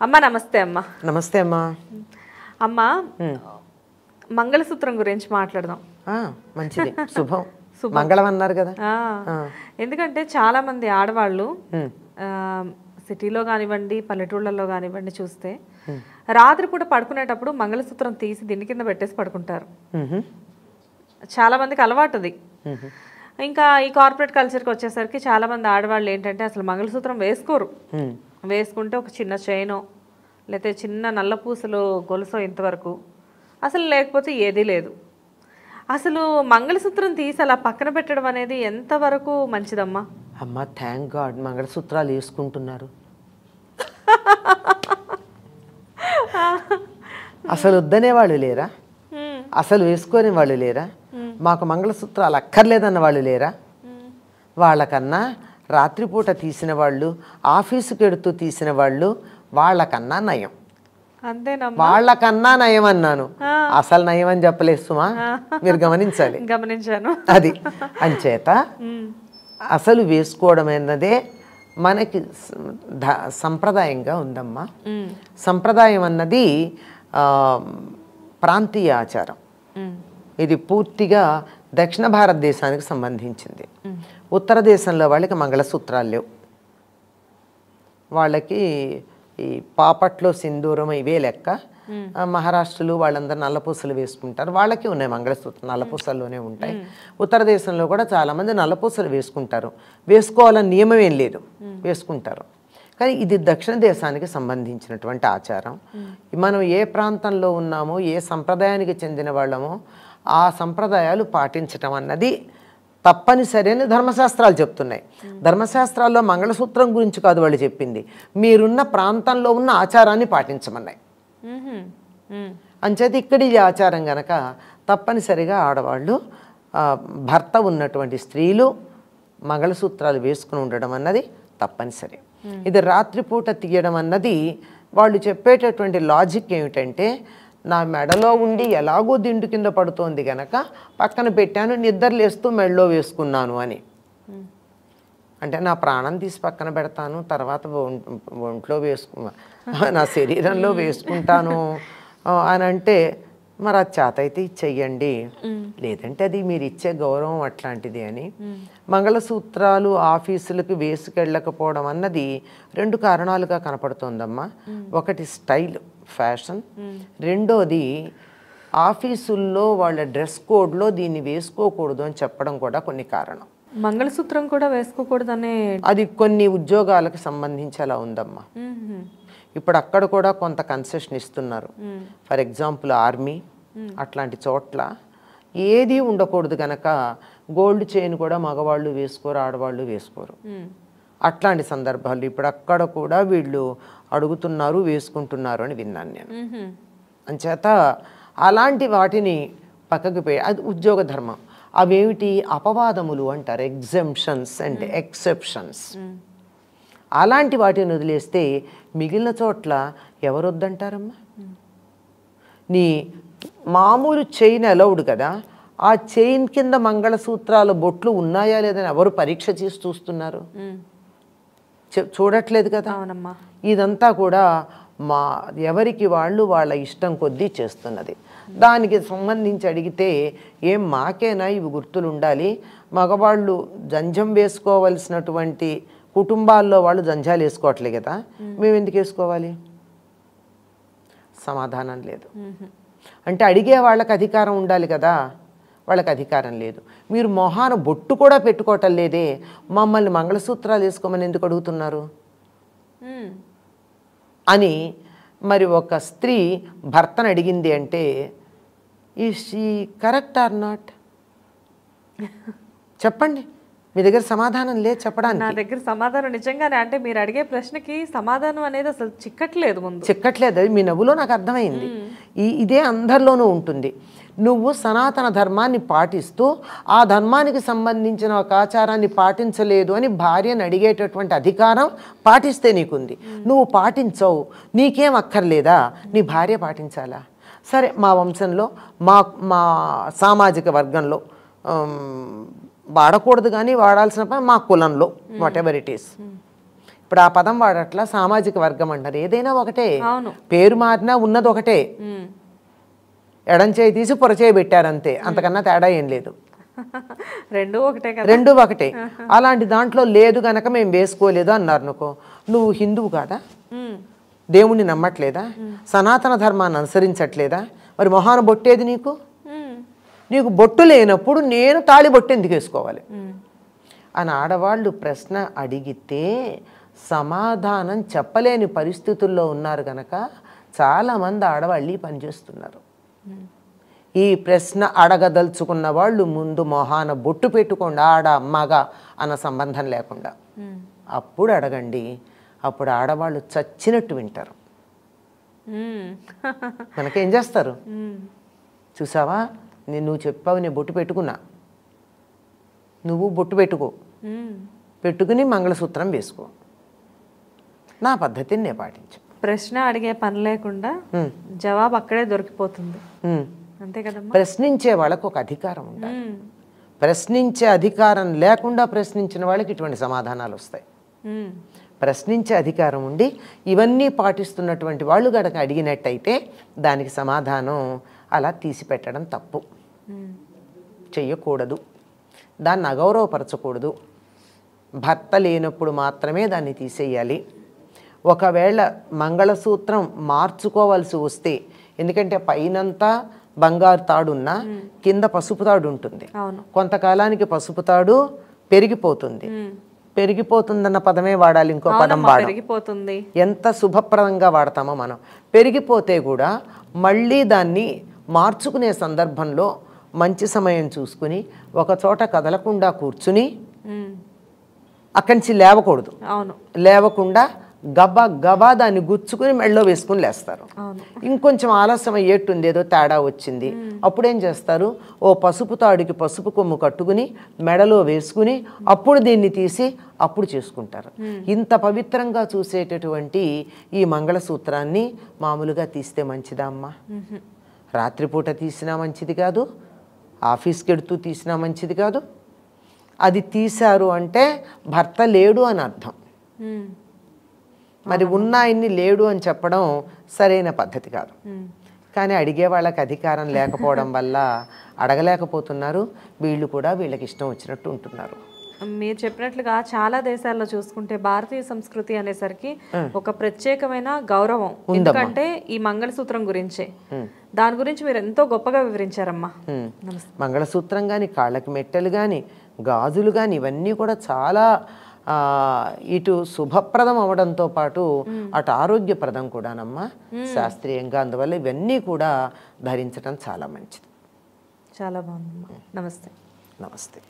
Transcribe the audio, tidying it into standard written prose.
అమ్మ నమస్తే అమ్మ. నమస్తే అమ్మా. అమ్మ మంగళసూత్రం గురించి మాట్లాడదాం. మంచిది, శుభం. మంగళం అన్నారు కదా. ఎందుకంటే చాలా మంది ఆడవాళ్ళు సిటీలో కానివ్వండి పల్లెటూళ్ళలో కానివ్వండి చూస్తే రాత్రిపూట పడుకునేటప్పుడు మంగళసూత్రం తీసి దిండి కింద పెట్టేసి పడుకుంటారు. చాలా మందికి అలవాటుది. ఇంకా ఈ కార్పొరేట్ కల్చర్కి వచ్చేసరికి చాలా మంది ఆడవాళ్ళు ఏంటంటే అసలు మంగళసూత్రం వేసుకోరు. వేసుకుంటే ఒక చిన్న చైనో లేకపోతే చిన్న నల్ల పూసలు గొలుసో ఇంతవరకు, అసలు లేకపోతే ఏదీ లేదు. అసలు మంగళసూత్రం తీసి అలా పక్కన పెట్టడం అనేది ఎంతవరకు మంచిదమ్మా? అమ్మ థ్యాంక్ గాడ్ మంగళసూత్రాలు వేసుకుంటున్నారు. అసలు వద్దనే వాళ్ళు లేరా? అసలు వేసుకునే వాళ్ళు లేరా? మాకు మంగళసూత్రాలు అక్కర్లేదన్న వాళ్ళు లేరా? వాళ్ళకన్నా రాత్రిపూట తీసిన వాళ్ళు, ఆఫీసుకి ఎడుతూ తీసిన వాళ్ళు వాళ్ళకన్నా నయం. వాళ్ళకన్నా నయం అన్నాను, అసలు నయం అని చెప్పలేదు సుమా, మీరు గమనించాలి. గమనించాను. అది అంచేత అసలు వేసుకోవడం అన్నదే మనకి సంప్రదాయంగా ఉందమ్మా. సంప్రదాయం అన్నది ప్రాంతీయ ఆచారం. ఇది పూర్తిగా దక్షిణ భారతదేశానికి సంబంధించింది. ఉత్తర దేశంలో వాళ్ళకి మంగళసూత్రాలు లేవు. వాళ్ళకి ఈ పాపట్లో సింధూరం ఇవే లెక్క. మహారాష్ట్రలో వాళ్ళందరూ నల్లపూసలు వేసుకుంటారు, వాళ్ళకి ఉన్నాయి మంగళసూత్రం, నల్లపూసల్లోనే ఉంటాయి. ఉత్తర దేశంలో కూడా చాలామంది నల్లపూసలు వేసుకుంటారు. వేసుకోవాలని నియమం ఏం లేదు, వేసుకుంటారు. కానీ ఇది దక్షిణ దేశానికి సంబంధించినటువంటి ఆచారం. మనం ఏ ప్రాంతంలో ఉన్నామో, ఏ సంప్రదాయానికి చెందిన వాళ్ళమో ఆ సంప్రదాయాలు పాటించటం అన్నది తప్పనిసరి అని ధర్మశాస్త్రాలు చెప్తున్నాయి. ధర్మశాస్త్రాల్లో మంగళసూత్రం గురించి కాదు వాళ్ళు చెప్పింది, మీరున్న ప్రాంతంలో ఉన్న ఆచారాన్ని పాటించమన్నాయి. అంచేత ఇక్కడి ఆచారం గనక తప్పనిసరిగా ఆడవాళ్ళు, భర్త ఉన్నటువంటి స్త్రీలు మంగళసూత్రాలు వేసుకుని ఉండడం అన్నది తప్పనిసరి. ఇది రాత్రిపూట తీయడం అన్నది వాళ్ళు చెప్పేటటువంటి లాజిక్ ఏమిటంటే, నా మెడలో ఉండి ఎలాగో దిండు కింద పడుతోంది గనక పక్కన పెట్టాను, నిద్రలేస్తూ మెడలో వేసుకున్నాను అని. అంటే నా ప్రాణం తీసి పక్కన పెడతాను, తర్వాత ఒంట్లో నా శరీరంలో వేసుకుంటాను అని అంటే మరి అది చేత అయితే ఇచ్చేయండి, లేదంటే అది మీరు ఇచ్చే గౌరవం అట్లాంటిది అని. మంగళసూత్రాలు ఆఫీసులకు వేసుకెళ్ళకపోవడం అన్నది రెండు కారణాలుగా కనపడుతోందమ్మా. ఒకటి స్టైల్, ఫ్యాషన్. రెండోది ఆఫీసుల్లో వాళ్ళ డ్రెస్ కోడ్లో దీన్ని వేసుకోకూడదు అని చెప్పడం కూడా కొన్ని కారణం. మంగళసూత్రం కూడా వేసుకోకూడదనే అది కొన్ని ఉద్యోగాలకు సంబంధించి అలా ఉందమ్మా. ఇప్పుడు అక్కడ కూడా కొంత కన్సెషన్ ఇస్తున్నారు. ఫర్ ఎగ్జాంపుల్ ఆర్మీ అట్లాంటి చోట్ల ఏది ఉండకూడదు కనుక గోల్డ్ చైన్ కూడా మగవాళ్ళు వేసుకోరు, ఆడవాళ్ళు వేసుకోరు. అట్లాంటి సందర్భాలు ఇప్పుడు అక్కడ కూడా వీళ్ళు అడుగుతున్నారు, వేసుకుంటున్నారు అని విన్నాను నేను. అంచేత అలాంటి వాటిని పక్కకు అది ఉద్యోగ ధర్మం. అవేమిటి అపవాదములు అంటారు, ఎగ్జెంప్షన్స్ అండ్ ఎక్సెప్షన్స్. అలాంటి వాటిని వదిలేస్తే మిగిలిన చోట్ల ఎవరు వద్దంటారమ్మా? నీ మామూలు చైన్ అలౌడ్ కదా, ఆ చైన్ కింద మంగళసూత్రాల బొట్లు ఉన్నాయా లేదని ఎవరు పరీక్ష చేసి చూస్తున్నారు? చూడట్లేదు కదా. ఇదంతా కూడా ఎవరికి వాళ్ళు వాళ్ళ ఇష్టం కొద్దీ చేస్తున్నది. దానికి సంబంధించి అడిగితే ఏం మాకేనా ఇవి గుర్తులు ఉండాలి, మగవాళ్ళు జంజం వేసుకోవలసినటువంటి కుటుంబాల్లో వాళ్ళు జంజాలు వేసుకోవట్లే కదా, మేము ఎందుకు వేసుకోవాలి? సమాధానం లేదు. అంటే అడిగే వాళ్ళకి అధికారం ఉండాలి కదా, వాళ్ళకి అధికారం లేదు. మీరు మొహాన బొట్టు కూడా పెట్టుకోవటం లేదే, మమ్మల్ని మంగళసూత్రాలు వేసుకోమని ఎందుకు అడుగుతున్నారు అని మరి ఒక స్త్రీ భర్తను అడిగింది అంటే is she correct or not? చెప్పండి, మీ దగ్గర సమాధానం లేదు చెప్పడానికి. నా దగ్గర సమాధానం నిజంగానే, అంటే మీరు అడిగే ప్రశ్నకి సమాధానం అనేది అసలు చిక్కట్లేదు, చిక్కట్లేదు. అది మీ నవ్వులో నాకు అర్థమైంది. ఇదే అందరిలోనూ ఉంటుంది. నువ్వు సనాతన ధర్మాన్ని పాటిస్తూ ఆ ధర్మానికి సంబంధించిన ఒక ఆచారాన్ని పాటించలేదు అని భార్యను అడిగేటటువంటి అధికారం పాటిస్తే నీకుంది. నువ్వు పాటించవు, నీకేం అక్కర్లేదా? నీ భార్య పాటించాలా? సరే, మా వంశంలో మా సామాజిక వర్గంలో వాడకూడదు కానీ వాడాల్సిన పని మా కులంలో వాట్ ఎవర్ ఇట్ ఈస్. ఇప్పుడు ఆ పదం వాడట్లా, సామాజిక వర్గం అంటారు. ఏదైనా ఒకటే, అవును. పేరు మారినా ఉన్నది ఒకటే. ఎడం చేయి తీసి పొరచేయి పెట్టారు అంతే, అంతకన్నా తేడా ఏం లేదు. రెండు ఒకటే కదా. రెండు ఒకటే. అలాంటి దాంట్లో లేదు గనక మేము వేసుకోలేదు అన్నారు అనుకో, నువ్వు హిందువు కాదా, దేవుణ్ణి నమ్మట్లేదా, సనాతన ధర్మాన్ని అనుసరించట్లేదా, మరి మొహాన బొట్టేది నీకు? నీకు బొట్టు లేనప్పుడు నేను తాళి బొట్టు ఎందుకు వేసుకోవాలి అని ఆడవాళ్ళు ప్రశ్న అడిగితే సమాధానం చెప్పలేని పరిస్థితుల్లో ఉన్నారు కనుక చాలామంది ఆడవాళ్ళు ఈ పని చేస్తున్నారు. ఈ ప్రశ్న అడగదలుచుకున్న వాళ్ళు ముందు మొహాన బొట్టు పెట్టుకోండి, ఆడ మగ అన్న సంబంధం లేకుండా. అప్పుడు అడగండి, అప్పుడు ఆడవాళ్ళు చచ్చినట్టు వింటారు. మనకేం చేస్తారు, చూసావా నువ్వు చెప్పావు, నేను బొట్టు పెట్టుకున్నా, నువ్వు బొట్టు పెట్టుకో, పెట్టుకుని మంగళసూత్రం వేసుకో, నా పద్ధతిని నేను పాటించు. ప్రశ్న అడిగే పని లేకుండా జవాబు అక్కడే దొరికిపోతుంది, అంతే కదమ్మా. ప్రశ్నించే వాళ్ళకు ఒక అధికారం ఉండాలి. ప్రశ్నించే అధికారం లేకుండా ప్రశ్నించిన వాళ్ళకి ఇటువంటి సమాధానాలు వస్తాయి. ప్రశ్నించే అధికారం ఉండి ఇవన్నీ పాటిస్తున్నటువంటి వాళ్ళు గనక అడిగినట్టయితే దానికి సమాధానం అలా తీసిపెట్టడం తప్పు, చెయ్యకూడదు, దాన్ని అగౌరవపరచకూడదు. భర్త లేనప్పుడు మాత్రమే దాన్ని తీసేయాలి. ఒకవేళ మంగళసూత్రం మార్చుకోవాల్సి వస్తే, ఎందుకంటే పైనంతా బంగారు తాడున్నా కింద పసుపు తాడు ఉంటుంది, కొంతకాలానికి పసుపు తాడు పెరిగిపోతుంది. పెరిగిపోతుందన్న పదమే వాడాలి, ఇంకో పదం వాడాలి. ఎంత శుభప్రదంగా వాడతామో మనం. పెరిగిపోతే కూడా మళ్ళీ దాన్ని మార్చుకునే సందర్భంలో మంచి సమయం చూసుకుని ఒక చోట కదలకుండా కూర్చుని అక్కడి నుంచి లేవకూడదు, లేవకుండా గబా గబా దాన్ని గుచ్చుకుని మెడలో వేసుకుని లేస్తారు. ఇంకొంచెం ఆలస్యం అయ్యేట్టుంది, ఏదో తేడా వచ్చింది, అప్పుడేం చేస్తారు, ఓ పసుపు తాడికి పసుపు కొమ్ము కట్టుకుని మెడలో వేసుకుని అప్పుడు దీన్ని తీసి అప్పుడు చేసుకుంటారు. ఇంత పవిత్రంగా చూసేటటువంటి ఈ మంగళసూత్రాన్ని మామూలుగా తీస్తే మంచిదా అమ్మా? రాత్రిపూట తీసినా మంచిది కాదు, ఆఫీస్కి వెడుతూ తీసినా మంచిది కాదు. అది తీశారు అంటే భర్త లేడు అని అర్థం. మరి ఉన్నాయన్ని లేడు అని చెప్పడం సరైన పద్ధతి కాదు. కానీ అడిగే వాళ్ళకి అధికారం లేకపోవడం వల్ల అడగలేకపోతున్నారు, వీళ్ళు కూడా వీళ్ళకి ఇష్టం వచ్చినట్టు ఉంటున్నారు. మీరు చెప్పినట్లుగా చాలా దేశాల్లో చూసుకుంటే భారతీయ సంస్కృతి అనేసరికి ఒక ప్రత్యేకమైన గౌరవం, ఎందుకంటే ఈ మంగళసూత్రం గురించే. దాని గురించి మీరు ఎంతో గొప్పగా వివరించారమ్మా. మంగళసూత్రం కానీ, కాళ్ళకి మెట్టెలు కానీ, గాజులు కానీ, ఇవన్నీ కూడా చాలా ఇటు శుభప్రదం అవడంతో పాటు అటు ఆరోగ్యప్రదం కూడానమ్మా శాస్త్రీయంగా. అందువల్ల ఇవన్నీ కూడా ధరించడం చాలా మంచిది. చాలా బాగుందమ్మా. నమస్తే. నమస్తే.